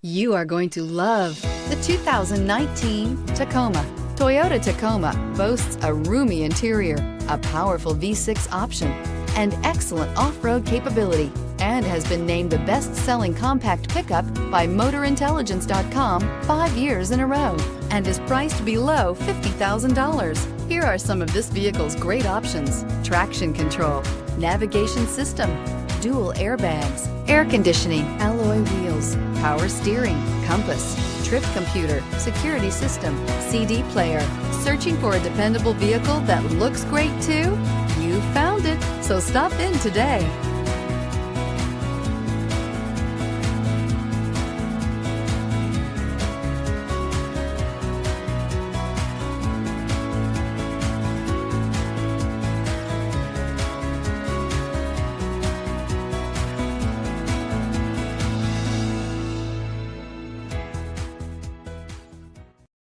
You are going to love the 2019 Tacoma. Toyota Tacoma boasts a roomy interior, a powerful V6 option, and excellent off-road capability, and has been named the best-selling compact pickup by MotorIntelligence.com 5 years in a row, and is priced below $50,000. Here are some of this vehicle's great options: traction control, navigation system, dual airbags, air conditioning, alloy wheels, power steering, compass, trip computer, security system, CD player. Searching for a dependable vehicle that looks great too? You found it, so stop in today.